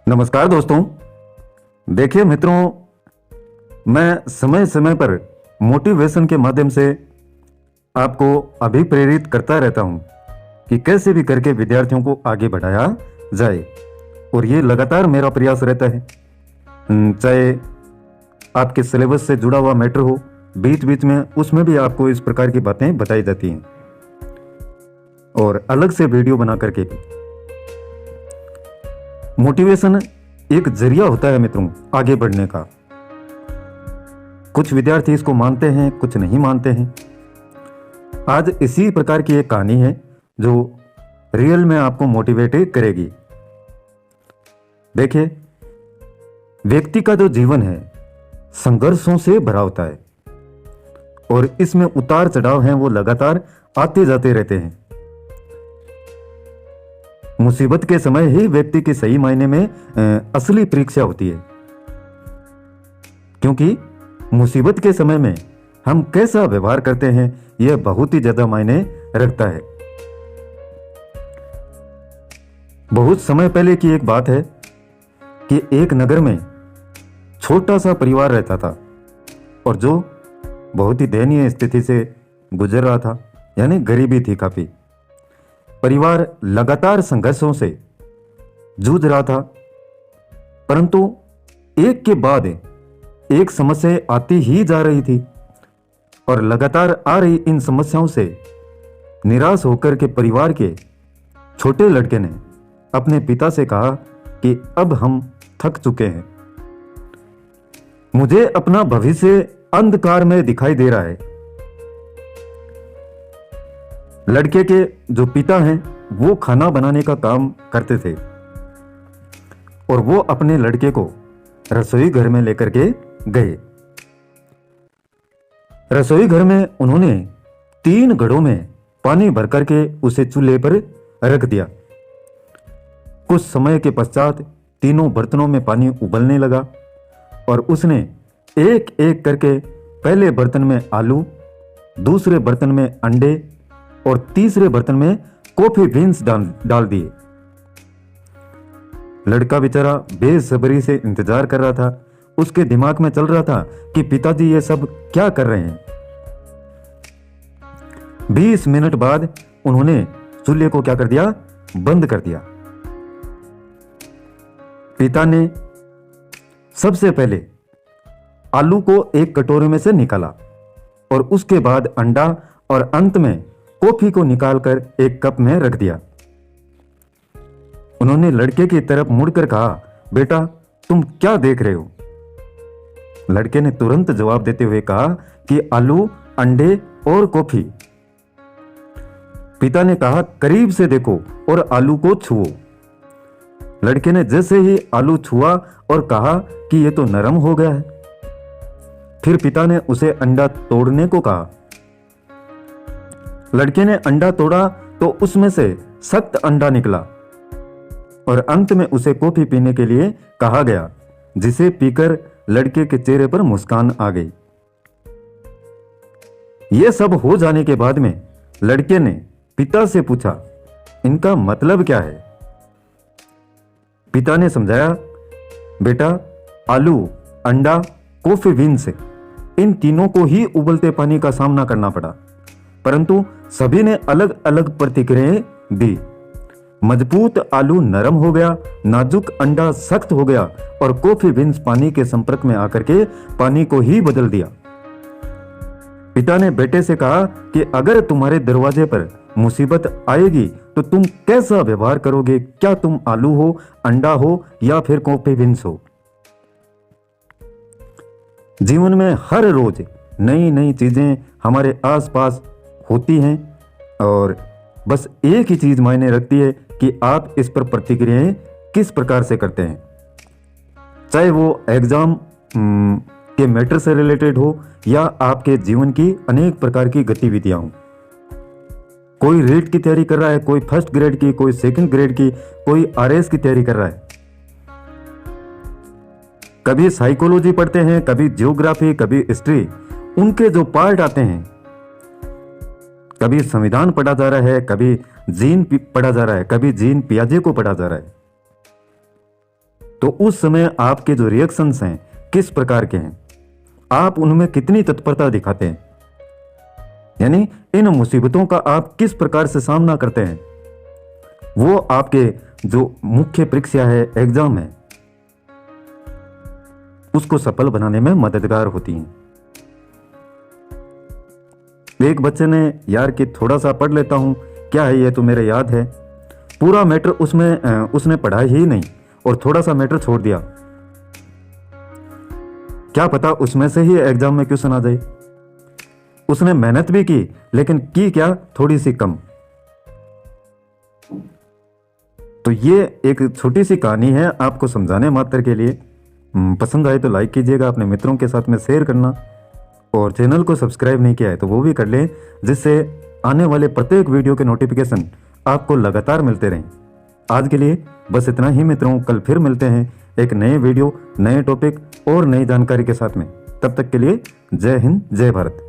नमस्कार दोस्तों। देखिए मित्रों, मैं समय समय पर मोटिवेशन के माध्यम से आपको अभिप्रेरित करता रहता हूं कि कैसे भी करके विद्यार्थियों को आगे बढ़ाया जाए, और ये लगातार मेरा प्रयास रहता है। चाहे आपके सिलेबस से जुड़ा हुआ मैटर हो, बीच बीच में उसमें भी आपको इस प्रकार की बातें बताई जाती हैं, और अलग से वीडियो बना करके भी। मोटिवेशन एक जरिया होता है मित्रों आगे बढ़ने का। कुछ विद्यार्थी इसको मानते हैं, कुछ नहीं मानते हैं। आज इसी प्रकार की एक कहानी है जो रियल में आपको मोटिवेट करेगी। देखिए, व्यक्ति का जो जीवन है संघर्षों से भरा होता है, और इसमें उतार चढ़ाव हैं वो लगातार आते जाते रहते हैं। मुसीबत के समय ही व्यक्ति की सही मायने में असली परीक्षा होती है, क्योंकि मुसीबत के समय में हम कैसा व्यवहार करते हैं यह बहुत ही ज्यादा मायने रखता है। बहुत समय पहले की एक बात है कि एक नगर में छोटा सा परिवार रहता था, और जो बहुत ही दयनीय स्थिति से गुजर रहा था, यानी गरीबी थी काफी। परिवार लगातार संघर्षों से जूझ रहा था, परंतु एक के बाद एक समस्या आती ही जा रही थी, और लगातार आ रही इन समस्याओं से निराश होकर के परिवार के छोटे लड़के ने अपने पिता से कहा कि अब हम थक चुके हैं, मुझे अपना भविष्य अंधकार में दिखाई दे रहा है। लड़के के जो पिता हैं वो खाना बनाने का काम करते थे, और वो अपने लड़के को रसोई घर में लेकर के गए। रसोई घर में उन्होंने 3 घड़ों में पानी भर करके उसे चूल्हे पर रख दिया। कुछ समय के पश्चात तीनों बर्तनों में पानी उबलने लगा, और उसने एक एक करके पहले बर्तन में आलू, दूसरे बर्तन में अंडे और तीसरे बर्तन में कॉफी बीन्स डाल दिए। लड़का बेचारा बेसब्री से इंतजार कर रहा था। उसके दिमाग में चल रहा था कि पिताजी ये सब क्या कर रहे हैं। 20 मिनट बाद उन्होंने चूल्हे को क्या कर दिया, बंद कर दिया। पिता ने सबसे पहले आलू को एक कटोरे में से निकाला, और उसके बाद अंडा, और अंत में कॉफी को निकालकर एक कप में रख दिया। उन्होंने लड़के की तरफ मुड़कर कहा, बेटा तुम क्या देख रहे हो? लड़के ने तुरंत जवाब देते हुए कहा कि आलू, अंडे और कॉफी। पिता ने कहा, करीब से देखो और आलू को छुओ। लड़के ने जैसे ही आलू छुआ और कहा कि यह तो नरम हो गया है। फिर पिता ने उसे अंडा तोड़ने को कहा। लड़के ने अंडा तोड़ा तो उसमें से सख्त अंडा निकला, और अंत में उसे कॉफी पीने के लिए कहा गया, जिसे पीकर लड़के के चेहरे पर मुस्कान आ गई। यह सब हो जाने के बाद में लड़के ने पिता से पूछा, इनका मतलब क्या है? पिता ने समझाया, बेटा आलू, अंडा, कॉफी बीन्स, इन तीनों को ही उबलते पानी का सामना करना पड़ा, परंतु सभी ने अलग अलग प्रतिक्रियाएं दी। मजबूत आलू नरम हो गया, नाजुक अंडा सख्त हो गया, और कॉफी बीन्स पानी के संपर्क में आकर के पानी को ही बदल दिया। पिता ने बेटे से कहा कि अगर तुम्हारे दरवाजे पर मुसीबत आएगी तो तुम कैसा व्यवहार करोगे? क्या तुम आलू हो, अंडा हो, या फिर कॉफी बीन्स हो? जीवन में हर रोज नई नई चीजें हमारे आसपास होती हैं, और बस एक ही चीज मायने रखती है कि आप इस पर प्रतिक्रियाएं किस प्रकार से करते हैं। चाहे वो एग्जाम के मैटर से रिलेटेड हो, या आपके जीवन की अनेक प्रकार की गतिविधियां हो। कोई रीट की तैयारी कर रहा है, कोई फर्स्ट ग्रेड की, कोई सेकंड ग्रेड की, कोई आरएस की तैयारी कर रहा है। कभी साइकोलॉजी पढ़ते हैं, कभी ज्योग्राफी, कभी हिस्ट्री। उनके जो पार्ट आते हैं, कभी संविधान पढ़ा जा रहा है, कभी जीन पढ़ा जा रहा है, कभी जीन पियाजे को पढ़ा जा रहा है। तो उस समय आपके जो रिएक्शंस हैं किस प्रकार के हैं, आप उनमें कितनी तत्परता दिखाते हैं, यानी इन मुसीबतों का आप किस प्रकार से सामना करते हैं, वो आपके जो मुख्य परीक्षा है, एग्जाम है, उसको सफल बनाने में मददगार होती हैं। एक बच्चे ने यार कि थोड़ा सा पढ़ लेता हूं, क्या है ये तो मेरे याद है, पूरा मैटर उसमें उसने पढ़ा ही नहीं और थोड़ा सा मैटर छोड़ दिया, क्या पता उसमें से ही एग्जाम में क्वेश्चन आ जाए। उसने मेहनत भी की लेकिन की क्या, थोड़ी सी कम। तो ये एक छोटी सी कहानी है आपको समझाने मात्र के लिए। पसंद आए तो लाइक कीजिएगा, अपने मित्रों के साथ में शेयर करना, और चैनल को सब्सक्राइब नहीं किया है तो वो भी कर लें, जिससे आने वाले प्रत्येक वीडियो के नोटिफिकेशन आपको लगातार मिलते रहें। आज के लिए बस इतना ही मित्रों, कल फिर मिलते हैं एक नए वीडियो, नए टॉपिक और नई जानकारी के साथ में। तब तक के लिए जय हिंद, जय भारत।